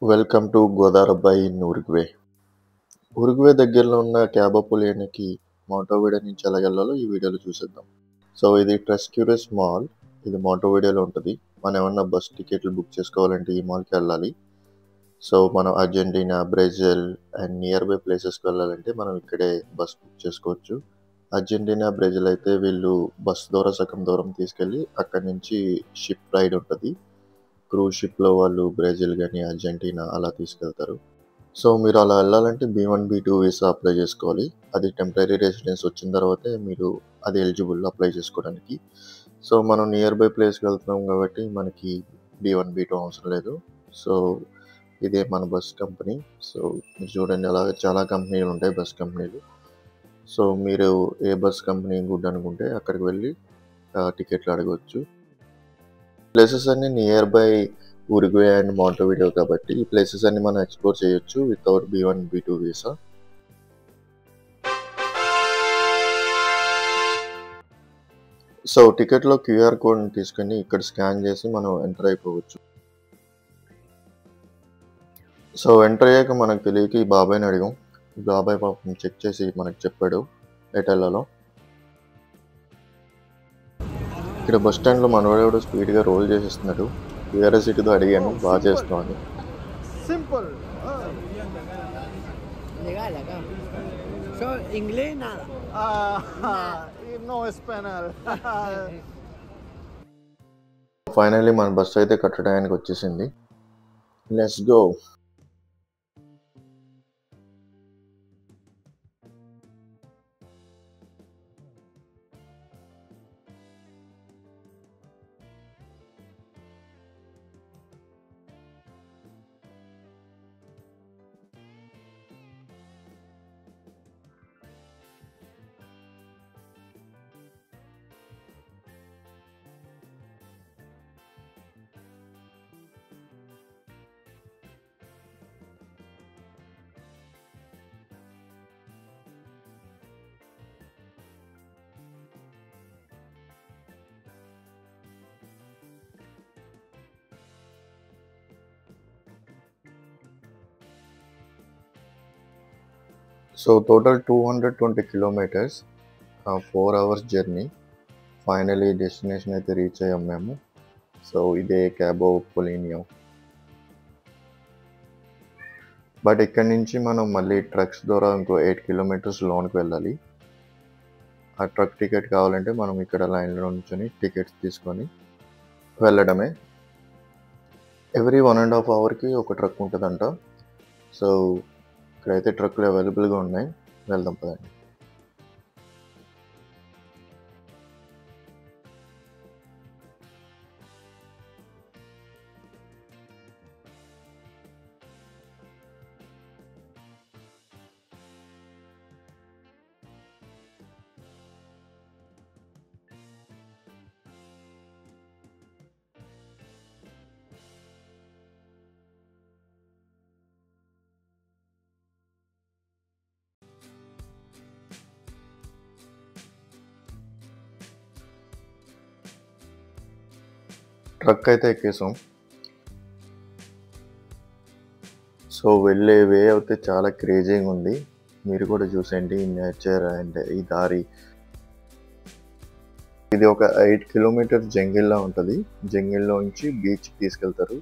Welcome to గోదారబ్బాయి in Uruguay. Uruguay దగ్గరలో ఉన్న క్యాబో పులియనికి మోంటోవిడియో నుంచి ఎలాగెళ్ళాలో ఈ వీడియోలో చూసేద్దాం. సో ఇది ట్రెస్క్యూరస్ మాల్. ఇది మోంటోవిడియోలో ఉంటది. మనం ఏమన్నా బస్ టికెట్లు బుక్ చేసుకోవాలంటే ఈ మాల్‌కి వెళ్ళాలి. సో మనం Argentina, Brazil and near by ప్లేసెస్‌కి వెళ్ళాలంటే మనం ఇక్కడే బస్ బుక్ చేసుకోవచ్చు. అర్జెంటీనా, బ్రెజిల్ అయితే వీళ్ళు బస్ ద్వారా సగం దూరం తీసుకెళ్ళి అక్కడి నుంచి షిప్ రైడ్ ఉంటది. క్రూజ్ షిప్‌లో వాళ్ళు బ్రెజిల్ గాని, అర్జెంటీనా అలా తీసుకెళ్తారు. సో మీరు అలా వెళ్ళాలంటే బీ1, బీ2 వీసా అప్లై చేసుకోవాలి. అది టెంపరరీ రెసిడెన్స్ వచ్చిన తర్వాతే మీరు అది ఎలిజిబుల్ అప్లై చేసుకోవడానికి. సో మనం నియర్ బై ప్లేస్‌కి వెళ్తున్నాం కాబట్టి మనకి బీ1, బీ2 అవసరం లేదు. సో ఇదే మన బస్ కంపెనీ. సో మీరు చూడండి అలాగే చాలా కంపెనీలు ఉంటాయి బస్ కంపెనీలు. సో మీరు ఏ బస్ కంపెనీ గుడ్ అనుకుంటే అక్కడికి వెళ్ళి టికెట్లు అడగొచ్చు. ప్లేసెస్ అన్నీ near by Uruguay and Montevideo కాబట్టి ఈ ప్లేసెస్ అన్ని మనం ఎక్స్‌ప్లోర్ చేయొచ్చు వితౌట్ బీ1, బీ2 వీసా. సో టికెట్‌లో క్యూఆర్ కోడ్‌ని తీసుకొని ఇక్కడ స్కాన్ చేసి మనం ఎంటర్ అయిపోవచ్చు. సో ఎంటర్ అయ్యాక మనకు తెలియక ఈ బాబాయ్‌ని అడిగాం. ఈ బాబాయ్ పాపం చెక్ చేసి మనకు చెప్పాడు ఎటెళ్ళాలో. ఇక్కడ బస్ స్టాండ్‌లో మనోడెవడో స్పీడ్‌గా రోల్ చేసేస్తున్నాడు. క్యూరియాసిటీతో అడిగాను బాగా చేస్తున్నావు అని. Simple. Legal acá. Yo inglés nada. No Spanish. Finally మన బస్సు అయితే కట్టడానికి వచ్చేసింది. Let's go. So total 220 kilometres, 4 hours journey. Finally destination అయితే రీచ్ అయ్యాం మేము. సో ఇదే క్యాబో పొలినియో. బట్ ఇక్కడి నుంచి మనం మళ్ళీ ట్రక్స్ ద్వారా ఇంకో 8 కిలోమీటర్స్ లోనికి వెళ్ళాలి. ఆ ట్రక్ టికెట్ కావాలంటే మనం ఇక్కడ లైన్లో నుంచొని టికెట్స్ తీసుకొని వెళ్ళడమే. ఎవ్రీ 1.5 అవర్కి ఒక ట్రక్ ఉంటుందంట. సో ఇక్కడైతే ట్రక్లు అవైలబుల్గా ఉన్నాయి. వెళ్దాం పదండి. ట్రక్ అయితే ఎక్కేసాం. సో వెళ్ళే వే అయితే చాలా క్రేజీగా ఉంది. మీరు కూడా చూసేయండి ఈ నేచర్ అండ్ ఈ దారి. ఇది ఒక 8 కిలోమీటర్స్ జంగిల్లా ఉంటుంది. జంగిల్లో నుంచి బీచ్కి తీసుకెళ్తారు.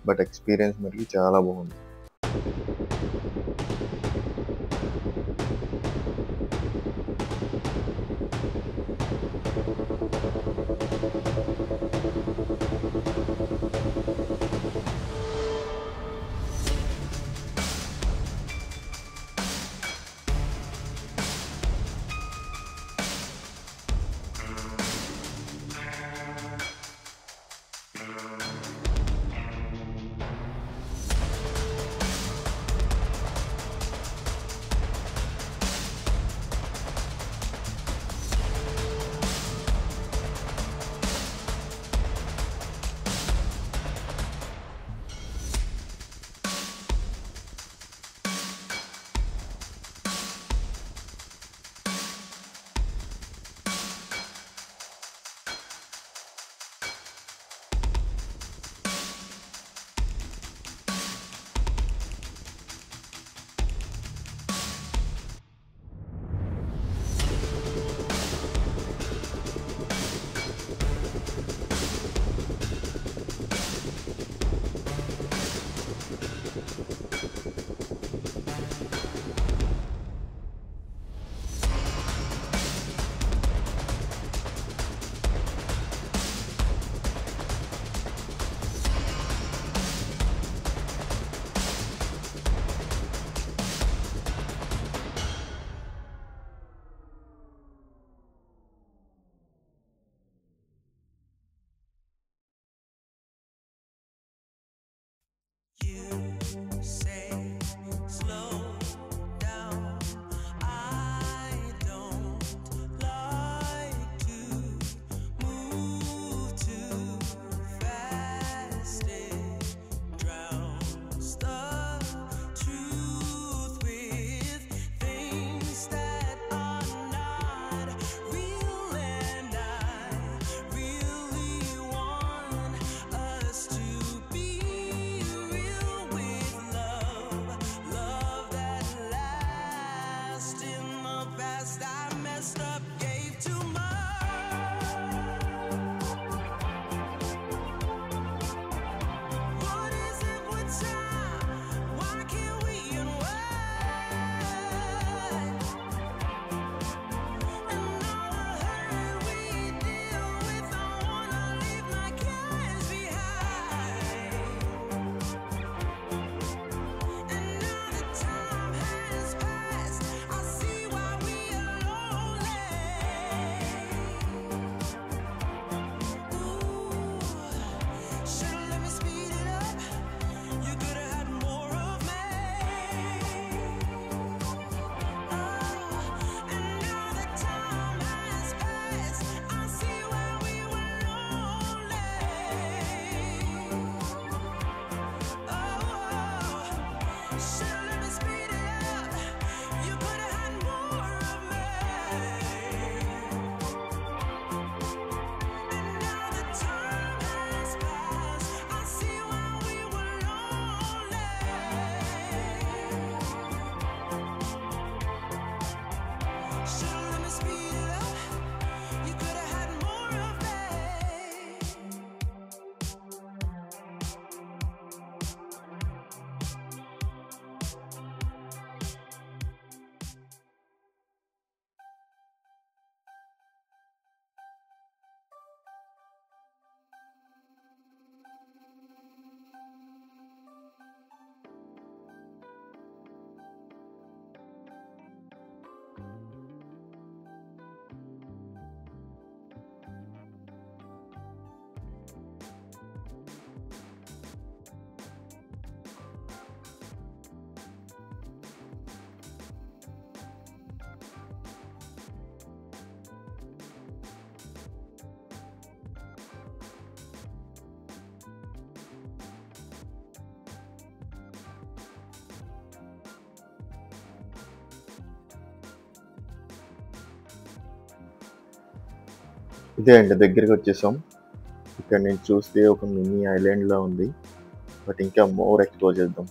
బట్ ఎక్స్పీరియన్స్ మటుకు చాలా బాగుంది. ఇదే అండి, దగ్గరికి వచ్చేసాం. ఇక్కడ నుంచి చూస్తే ఒక మినీ ఐలాండ్ లా ఉంది. బట్ ఇంకా మోర్ ఎక్స్ప్లోర్ చేద్దాం.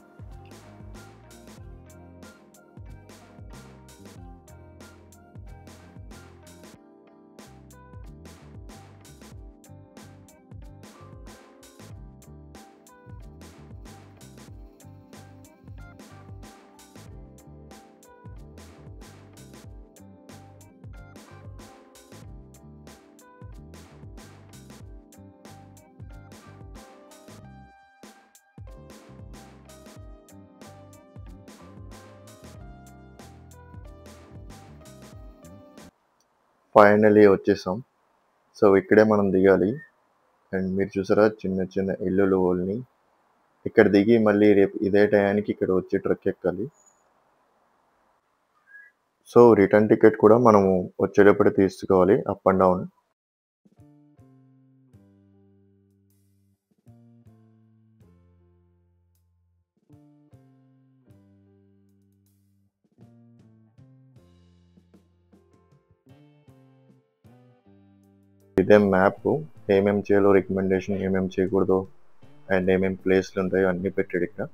ఫైనలీ వచ్చేసాం. సో ఇక్కడే మనం దిగాలి. అండ్ మీరు చూసారా చిన్న చిన్న ఇల్లులు ఓల్ని. ఇక్కడ దిగి మళ్ళీ రేపు ఇదే టయానికి ఇక్కడ వచ్చి ట్రక్ ఎక్కాలి. సో రిటర్న్ టికెట్ కూడా మనము వచ్చేటప్పుడు తీసుకోవాలి, అప్ అండ్ డౌన్. ఇదే మ్యాప్, ఏమేమి చేయాలో రికమెండేషన్, ఏమేమి చేయకూడదు అండ్ ఏమేమి ప్లేస్లు ఉంటాయో అన్నీ పెట్టాడు ఇక్కడ.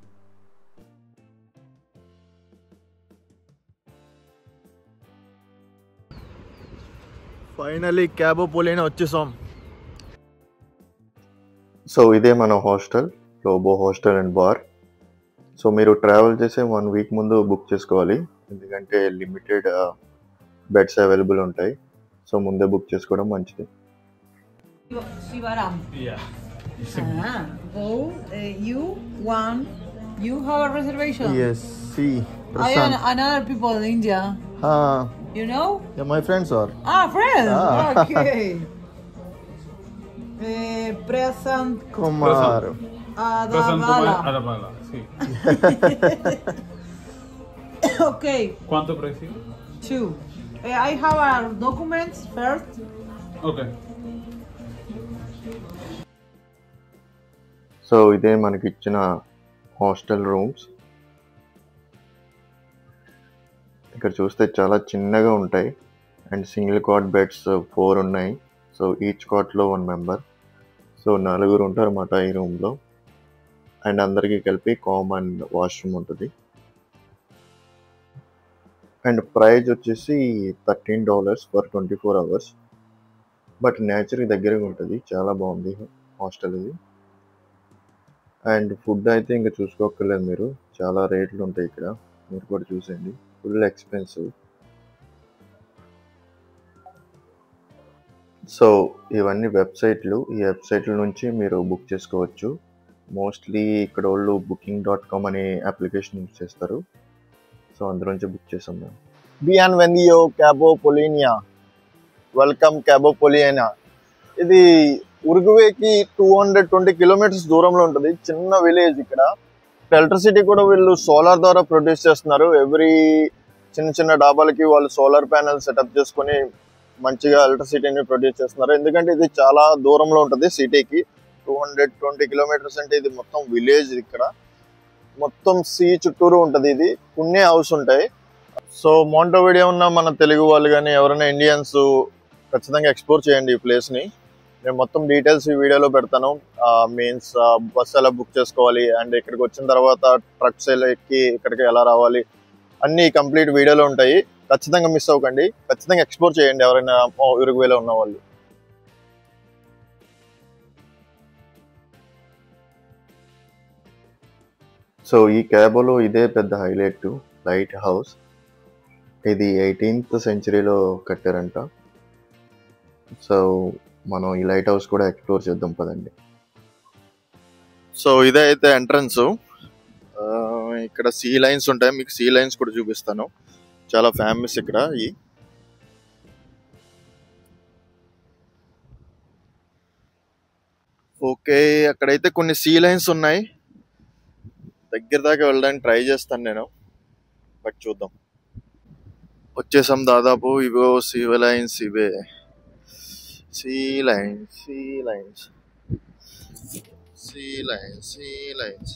ఫైనలీ క్యాబో పోలేని వచ్చేసాం. సో ఇదే మన hostel, Lobo hostel and bar. So మీరు ట్రావెల్ చేసే 1 వీక్ ముందు బుక్ చేసుకోవాలి, ఎందుకంటే లిమిటెడ్ బెడ్స్ అవైలబుల్ ఉంటాయి. సో ముందే బుక్ చేసుకోవడం మంచిది. Shivaram. Yeah. You have a reservation. Yes, see, I Prashant. another people in India. You know? Yeah, my friends are. Friends. Ah. Okay. Prasant Kumar. Adavala. Adabala, sí. Okay. ¿Cuánto precio? 2. I have our documents first. Okay. So ఇదే మనకి ఇచ్చిన hostel rooms. ఇక్కడ చూస్తే చాలా చిన్నగా ఉంటాయి and single cot beds 4 ఉన్నాయి. So each కాట్లో 1 మెంబర్. సో 4 ఉంటారు అన్నమాట ఈ రూమ్లో. అండ్ అందరికీ కలిపి కామన్ వాష్రూమ్ ఉంటుంది. అండ్ ప్రైజ్ వచ్చేసి $13 ఫర్ 24 hours. బట్ నేచర్కి దగ్గరగా ఉంటుంది, చాలా బాగుంది హాస్టల్ ఇది. అండ్ ఫుడ్ అయితే ఇంకా చూసుకోక్కర్లేదు, మీరు చాలా రేట్లు ఉంటాయి ఇక్కడ, మీరు కూడా చూసేయండి, ఫుల్ ఎక్స్పెన్సివ్. సో ఇవన్నీ వెబ్సైట్లు, ఈ వెబ్సైట్ల నుంచి మీరు బుక్ చేసుకోవచ్చు. మోస్ట్లీ ఇక్కడ వాళ్ళు booking.com అనే అప్లికేషన్ యూజ్ చేస్తారు. సో అందులోంచి బుక్ చేసాం మేము. Bienvenido Cabo Polina. వెల్కమ్ క్యాబో పొలినా. ఇది ఉరుగ్వేకి 220 కిలోమీటర్స్ దూరంలో ఉంటుంది, చిన్న విలేజ్. ఇక్కడ ఎలక్ట్రిసిటీ కూడా వీళ్ళు సోలార్ ద్వారా ప్రొడ్యూస్ చేస్తున్నారు. ఎవ్రీ చిన్న చిన్న డాబాలకి వాళ్ళు సోలార్ ప్యానెల్ సెటప్ చేసుకొని మంచిగా ఎలక్ట్రిసిటీని ప్రొడ్యూస్ చేస్తున్నారు. ఎందుకంటే ఇది చాలా దూరంలో ఉంటుంది సిటీకి. 220 కిలోమీటర్స్ అంటే ఇది మొత్తం విలేజ్. ఇక్కడ మొత్తం సీ చుట్టూరు ఉంటుంది. ఇది కొన్ని హౌస్ ఉంటాయి. సో మోంటోవిడియో ఉన్న మన తెలుగు వాళ్ళు కానీ ఎవరైనా ఇండియన్స్ ఖచ్చితంగా ఎక్స్ప్లోర్ చేయండి ఈ ప్లేస్ని. నేను మొత్తం డీటెయిల్స్ ఈ వీడియోలో పెడతాను. మీన్స్ బస్ ఎలా బుక్ చేసుకోవాలి అండ్ ఇక్కడికి వచ్చిన తర్వాత ట్రక్స్ ఎక్కి ఇక్కడికి ఎలా రావాలి అన్నీ కంప్లీట్ వీడియోలో ఉంటాయి. ఖచ్చితంగా మిస్ అవ్వకండి, ఖచ్చితంగా ఎక్స్ప్లోర్ చేయండి ఎవరైనా ఉరుగ్వేలో ఉన్న వాళ్ళు. సో ఈ క్యాబోలో ఇదే పెద్ద హైలైట్, లైట్ హౌస్. ఇది 18th సెంచరీలో కట్టారంట. సో మనం ఈ లైట్ హౌస్ కూడా ఎక్స్ప్లోర్ చేద్దాం పదండి. సో ఇదే అయితే ఎంట్రన్స్. ఇక్కడ సీ లైన్స్ ఉంటాయి, మీకు సీ లైన్స్ కూడా చూపిస్తాను. చాలా ఫేమస్ ఇక్కడ. ఓకే, అక్కడైతే కొన్ని సీ లైన్స్ ఉన్నాయి. దగ్గర దాకా వెళ్ళడానికి ట్రై చేస్తాను నేను, బట్ చూద్దాం. వచ్చేసాం దాదాపు. ఇవో సీ లైన్స్, ఇవే sea lions, sea lions, sea lions, sea lions.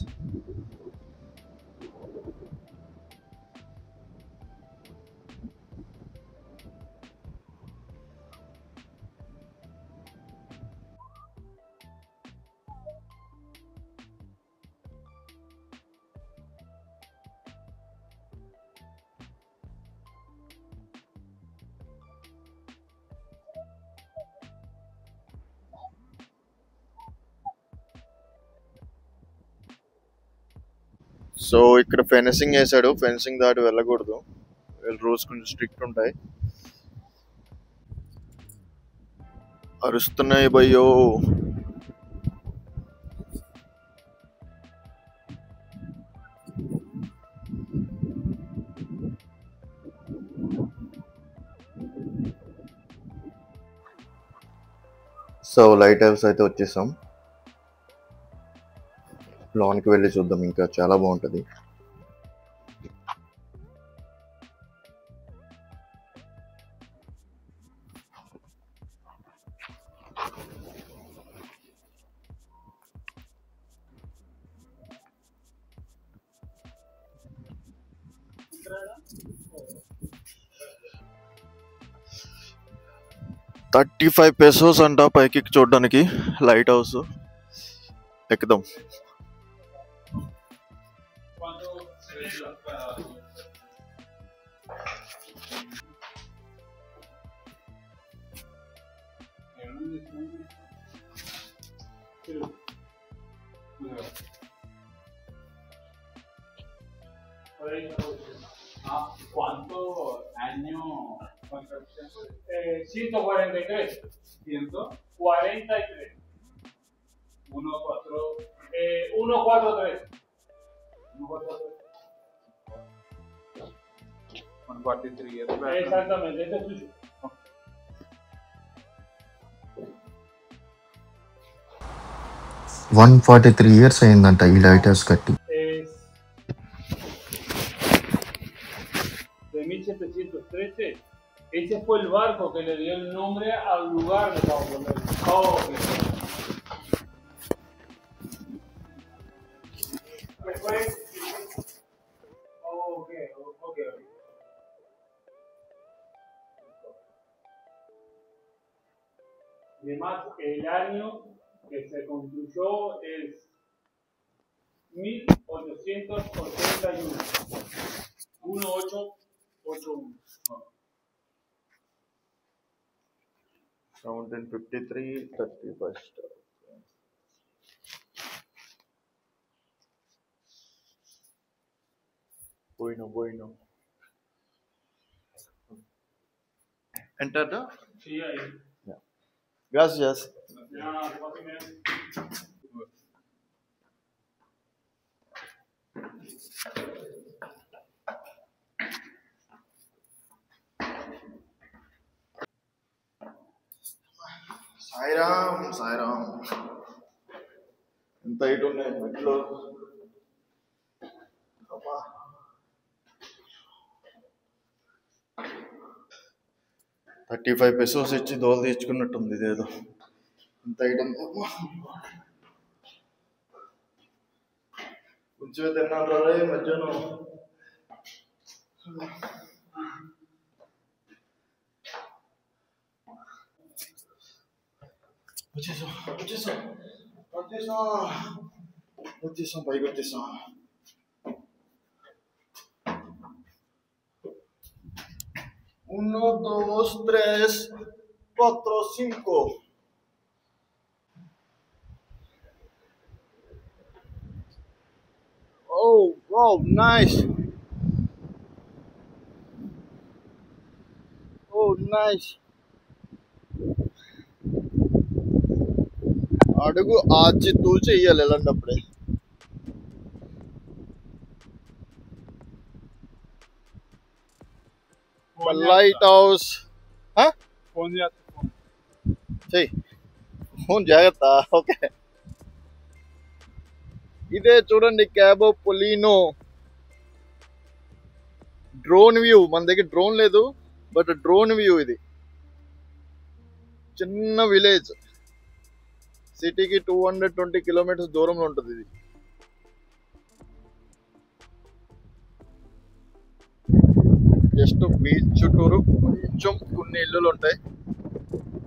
So ఇక్కడ ఫెన్సింగ్ వేసాడు, ఫెన్సింగ్ దాటి వెళ్ళకూడదు, రూల్స్ కొంచెం స్ట్రిక్ట్ ఉంటాయి. అరుస్తున్నాయి భయ్యో. సో లైట్ హౌస్ అయితే వచ్చేసాం. లోనికి వెళ్ళి చూద్దాం, ఇంకా చాలా బాగుంటుంది. $35 అంట పైకి చూడడానికి లైట్ హౌస్. ఎక్కుదాం. ¿Cuánto año construcción? 143. 143. 143. 143 years. Exactamente, este es tuyo. 143 years అయిందంట ఈ లైట్ హౌస్ కట్టి. De 1713. Ese fue el barco que le dio el nombre al lugar de Sao Paulo. Okay. Además, el año que se construyó es 1881. 1881. 1753 31st. Bueno. Enter the? Sí, ahí. Yeah. Gracias. Sairam. ఎంత height ఉన్నాయి మెట్లు. 35 pesos ఇచ్చి దోలు తెచ్చుకున్నట్టుంది ఇదేదో. ఎంత height ఉంది. కొంచెం తిన్నాను రే మధ్యాహ్నం. వచ్చేసాం పైకి వచ్చేసాం. 1, 2, 3, 4, 5. Oh, wow, nice. Oh, nice. అడుగు ఆచి తూచి ఇయ్యాలి వెళ్ళంటప్పుడే. లైట్ హౌస్ చెయ్యి ఫోన్ జాగ్రత్త. ఓకే, ఇదే చూడండి క్యాబో పొలినో డ్రోన్ వ్యూ. మన దగ్గర డ్రోన్ లేదు, బట్ డ్రోన్ వ్యూ. ఇది చిన్న విలేజ్, సిటీకి 220 kilometers దూరంలో ఉంటుంది ఇది. జస్ట్ బీచ్ చుట్టూరు కొంచెం కొన్ని ఇల్లులు ఉంటాయి,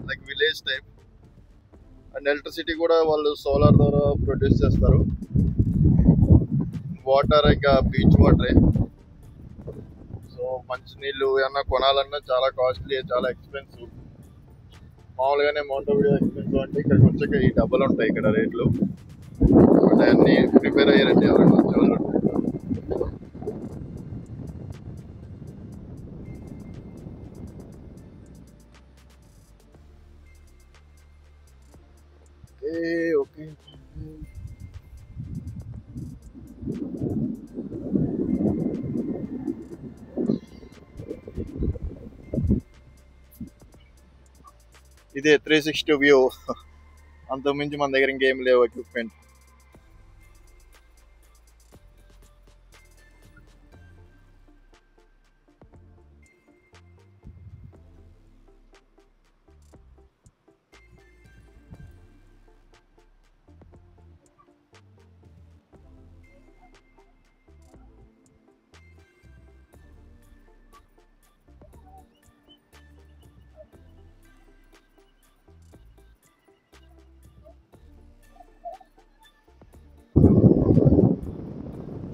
like village type. And electricity కూడా వాళ్ళు సోలార్ ద్వారా ప్రొడ్యూస్ చేస్తారు. వాటర్ ఇంకా బీచ్ వాటరే. సో మంచినీళ్ళు ఏమన్నా కొనాలన్నా చాలా కాస్ట్లీ, చాలా ఎక్స్పెన్సివ్. మామూలుగానే మౌంటోవిడియో ఎక్స్పెన్సివ్ అంటే ఇక్కడికి వచ్చాక ఈ డబ్బులు ఉంటాయి ఇక్కడ రేట్లు. బట్ అన్నీ ప్రిపేర్ అయ్యారండి ఎవరైనా వచ్చేవాళ్ళు. ఇదే 360 వ్యూ. అంతకుమించి మన దగ్గర ఇంకేం లేవు ఎక్విప్మెంట్.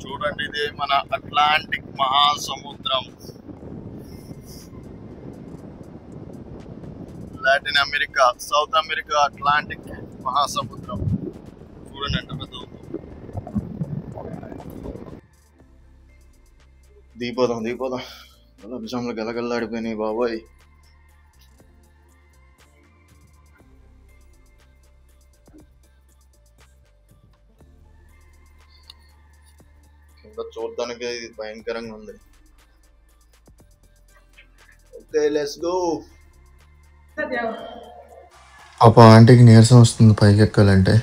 చూడండి, ఇదే మన అట్లాంటిక్ మహాసముద్రం. Latin America, south America Atlantic మహాసముద్రం. చూడండి ఎంత పెద్ద. దీపోదాం గులాబీజాములు గలగల్లాడిపోయినాయి బాబోయ్. కింద చూడడానికి ఇది భయంకరంగా ఉంది. Okay, let's go. పాప ఆంటీకి నీరసం వస్తుంది పైకి ఎక్కాలంటే.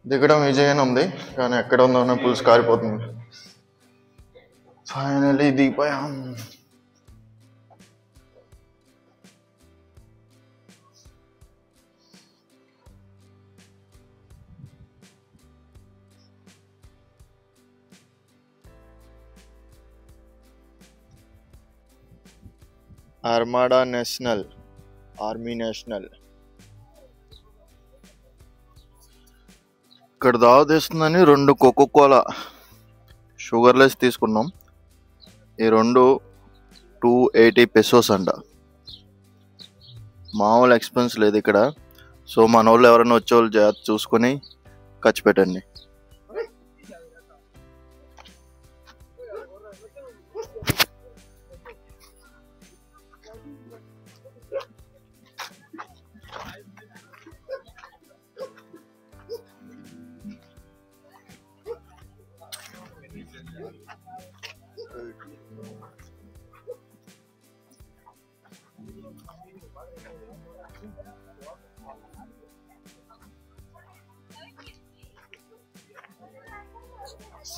దిగడం ఈజీగానే ఉంది, కానీ ఎక్కడ ఉందో పులుసు కారిపోతుంది. ఫైనలీ దిగిపోయాం. Armada national, army national. ఇక్కడ దావతీస్తుందని 2 కోకోకోలా షుగర్లెస్ తీసుకున్నాం. ఈ 2 280 pesos అంట. మామూలు ఎక్స్పెన్స్ లేదు ఇక్కడ. సో మన వాళ్ళు ఎవరైనా వచ్చేవాళ్ళు జాగ్రత్త చూసుకొని ఖర్చు పెట్టండి.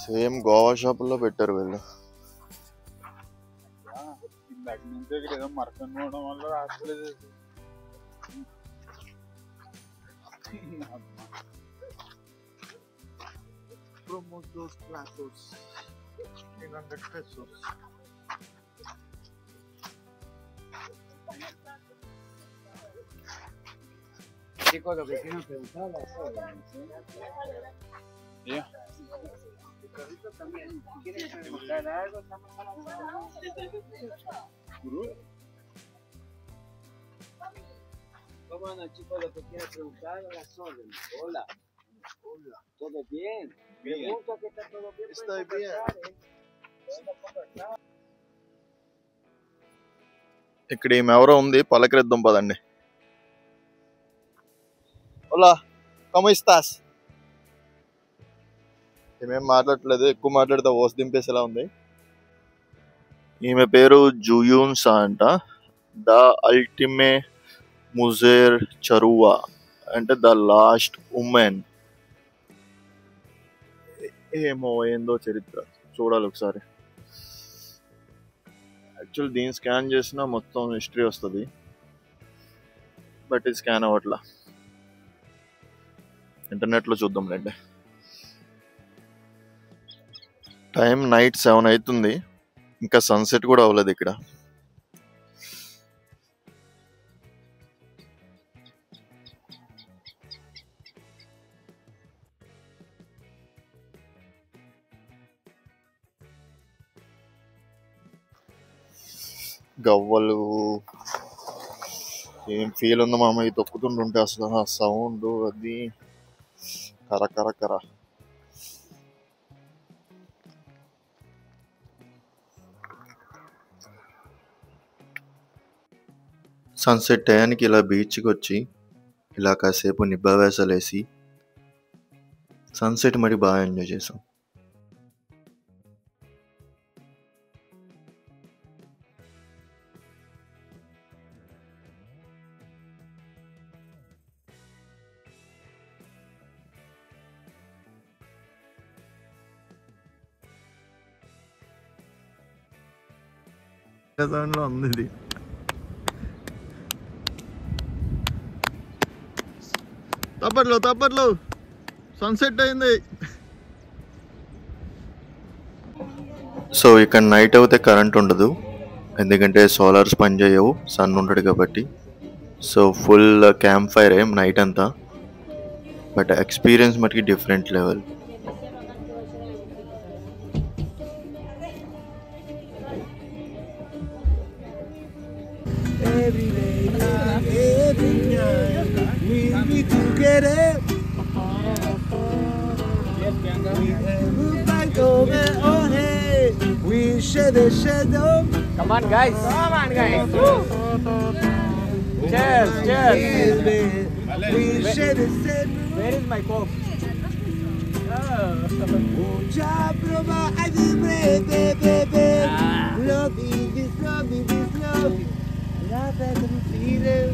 సేమ్ గోవా షాపుల్లో పెట్టారు వీళ్ళు. Chicos, lo que quiero preguntar las órdenes. Ya. También, si quieren preguntar algo, estamos a las órdenes. ¿Cómo andan, chicos? Lo que quieren preguntar a las órdenes. Hola. Hola. ¿Todo bien? Pregunta que está todo bien. Estoy bien. ఇక్కడ ఈమె ఎవరో ఉంది, పలకరిద్దాం పదండి. ఓలా, కమో ఇస్తాస్. ఈమెం మాట్లాడట్లేదు, ఎక్కువ మాట్లాడితే ఓస్ దింపేసేలా ఉంది. ఈమె పేరు జూయూన్సా అంట. ద అల్టిమే ముజేర్ చరువా అంటే ద లాస్ట్ ఉమెన్. ఏమో ఏందో చరిత్ర, చూడాలి ఒకసారి. యాక్చువల్ దీన్ని స్కాన్ చేసినా మొత్తం హిస్టరీ వస్తుంది, బట్ ఇది స్కాన్ అవ్వట్లా. ఇంటర్నెట్లో చూద్దాంలేండి. టైం నైట్ 7 అవుతుంది, ఇంకా సన్సెట్ కూడా అవ్వలేదు ఇక్కడ. గవ్వలు ఏం ఫీల్ ఉంది మామ, ఈ తొక్కుతుంటుంటే అసలు ఆ సౌండ్ అది కర కర కర. సన్సెట్ టయానికి ఇలా బీచ్కి వచ్చి ఇలా కాసేపు నిబ్బా వేసలేసి సన్సెట్ మరి బాగా ఎంజాయ్ చేసాం. దానిలో ఉంది ఇది. తప్పట్లో సన్సెట్ అయింది. సో ఇక్కడ నైట్ అయితే కరెంట్ ఉండదు, ఎందుకంటే సోలార్స్ పనిచేయవు, సన్ ఉంటాడు కాబట్టి. So full camp fire night అంతా. బట్ ఎక్స్పీరియన్స్ మటుకి different level. Every day, every night, we'll be together. We move like over our head. We share the shadow. Come on, guys. Cheers, cheers. We share the same. Where is my coke? Mucha broma, I do baby, baby. Love is this, love is this, love. Love that I'm feeling.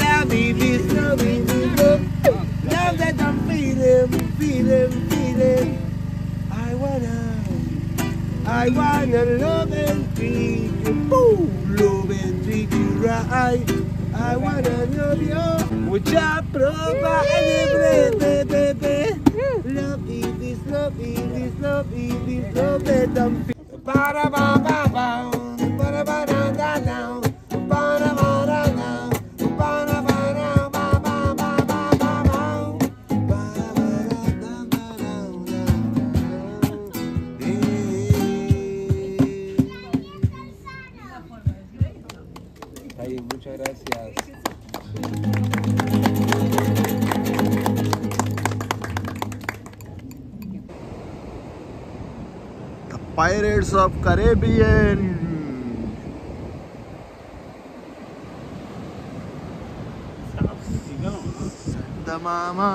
Love is this, love is this, love. Love that I'm feeling. I wanna love and treat you, love and treat you right. I wanna love you. Mucha prova, baby. Love is this, love is this, love is this, love that I'm feeling. Ba-da-ba-ba-ba, ba-da-ba-da-da-da, ba-da-ba-da-da, ba-da-ba-da-ba-ba-ba-ba-ba, ba-da-ba-da-da-da. Ay, muchas gracias. Pirates of Caribbean. The mama.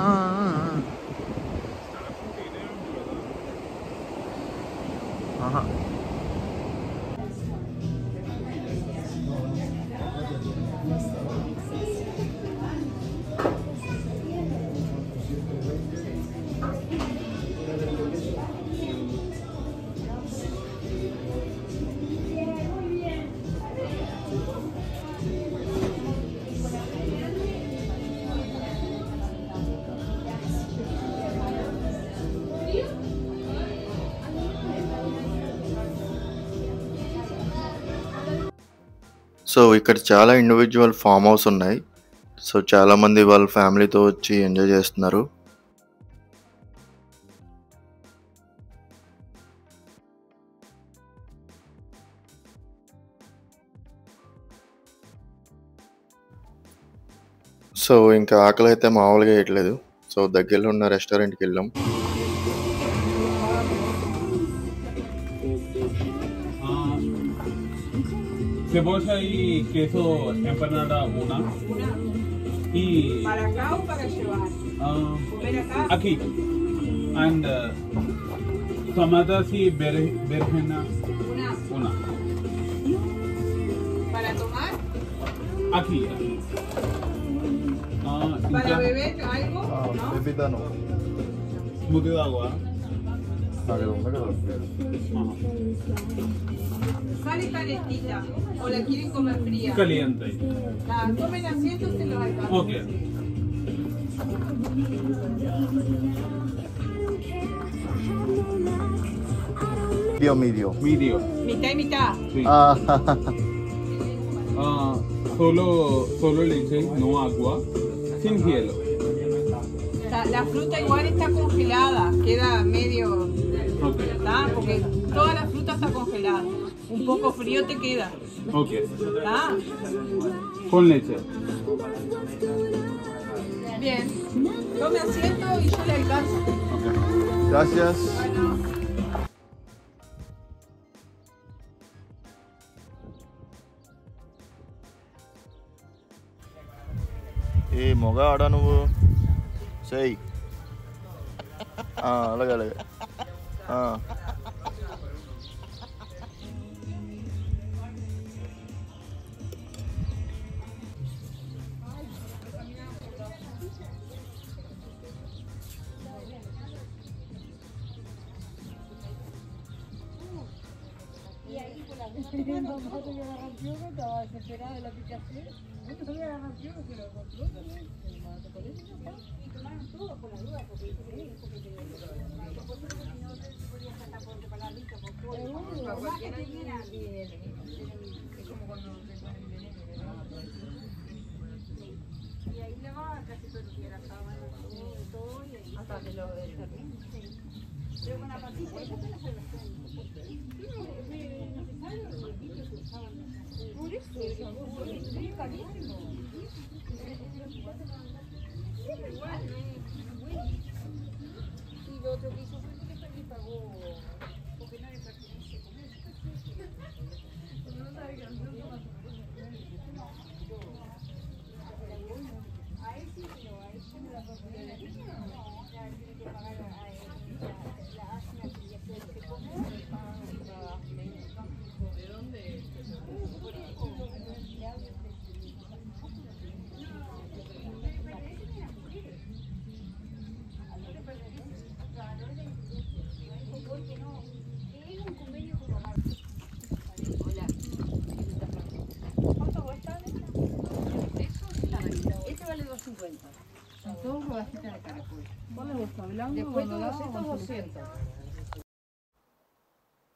So ఇక్కడ చాలా individual farm house ఉన్నాయి. So చాలామంది వాళ్ళ ఫ్యామిలీతో వచ్చి enjoy చేస్తున్నారు. So ఇంకా ఆకలి అయితే మామూలుగా వేయట్లేదు. సో దగ్గరలో ఉన్న రెస్టారెంట్కి వెళ్ళాం. Cebolla y queso empanada una. Y ¿Para acá o para llevar? Ven acá. aquí. And tomatas y berenjena una. ¿Para tomar? Aquí. ¿Para beber algo? ¿No? Bebidano. Smoothie de agua. Sale calentita. ¿O la quieren comer fría? Caliente. La comen asiento, se lo alcanza. Ok. Medio. Mitad y mitad. Sí. Solo leche, no agua, sin hielo. La fruta igual está congelada, queda medio, Ok. ¿está? Porque toda la fruta está congelada. Un poco frío te queda, Ok. ¿está? Con leche. Bien. Tome asiento y yo le alcanzo. Gracias. Bueno. ఏ మొగ ఆడా నువ్వు సై అలాగే అలాగే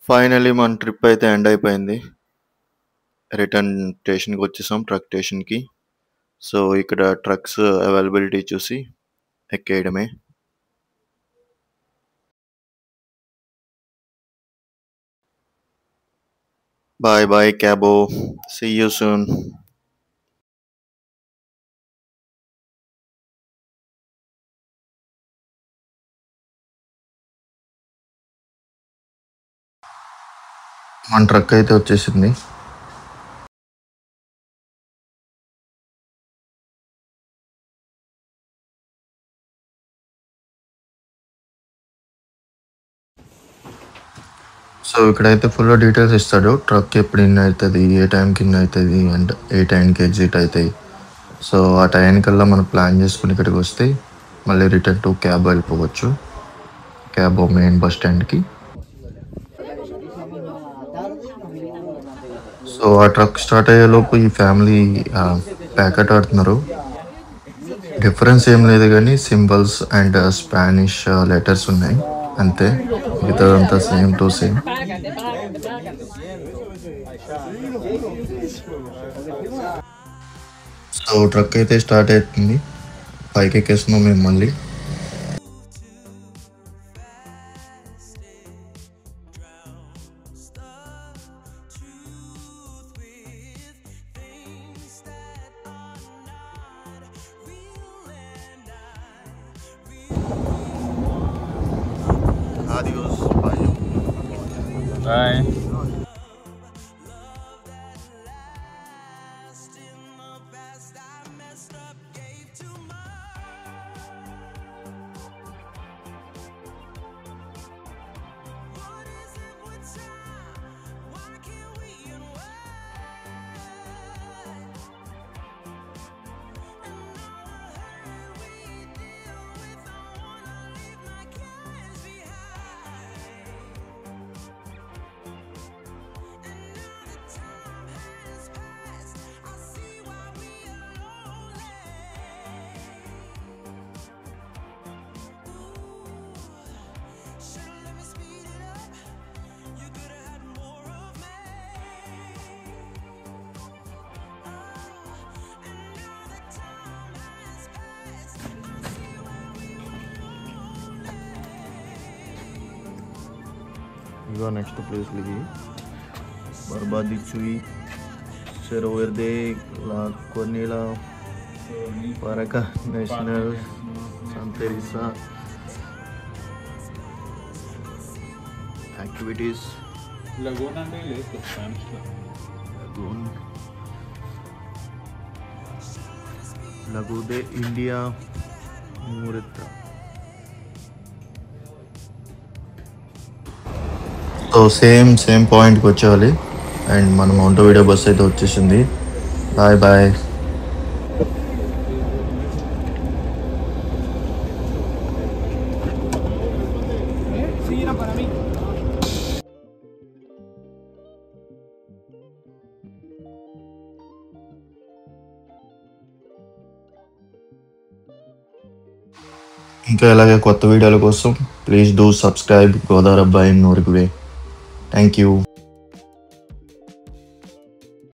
finally మన trip అయితే end అయిపోయింది. Return స్టేషన్కి వచ్చేసాం, ట్రక్ స్టేషన్కి. సో ఇక్కడ ట్రక్స్ అవైలబిలిటీ చూసి ఎక్కేయడమే. Bye bye Cabo, see you soon. మన ట్రక్ అయితే వచ్చేసింది. సో ఇక్కడైతే ఫుల్ డీటెయిల్స్ ఇస్తాడు. ట్రక్ ఎప్పుడు ఇన్ అవుతుంది, ఏ టైంకి ఇన్ అవుతుంది అండ్ ఏ టైంకి ఎగ్జిట్ అవుతాయి. సో ఆ టైంకల్లా మనం ప్లాన్ చేసుకుని ఇక్కడికి వస్తే మళ్ళీ రిటర్న్ టు క్యాబ్ వెళ్ళిపోవచ్చు, క్యాబ్ మెయిన్ బస్ స్టాండ్కి. సో ఆ ట్రక్ స్టార్ట్ అయ్యేలోపు ఈ ఫ్యామిలీ ప్యాకెట్ ఆడుతున్నారు. డిఫరెన్స్ ఏం లేదు కానీ సింబల్స్ అండ్ స్పానిష్ లెటర్స్ ఉన్నాయి అంతే, మిగతాదంతా same to same. So truck అయితే స్టార్ట్ అవుతుంది, పైకి ఎక్కేస్తున్నాం మేము మళ్ళీ. Adios, bye. Bye. ఇగో నెక్స్ట్ ప్లేస్ లిగి బర్బాది చూయి Cerro Verde, La Cornela, Paraca National, Santa Teresa. Activities. Lagoon అంటే లేదు స్పానిష్ లో. Lagoon. Lago de India Murita. So same పాయింట్కి వచ్చేయాలి. అండ్ మన మౌంటోవిడియో బస్ అయితే వచ్చేసింది. Bye bye. ఇంకా ఇలాగే కొత్త వీడియోల కోసం ప్లీజ్ డూ సబ్స్క్రైబ్ గోదావరి అబ్బాయి ఇన్ ఉరుగ్వే. Thank you.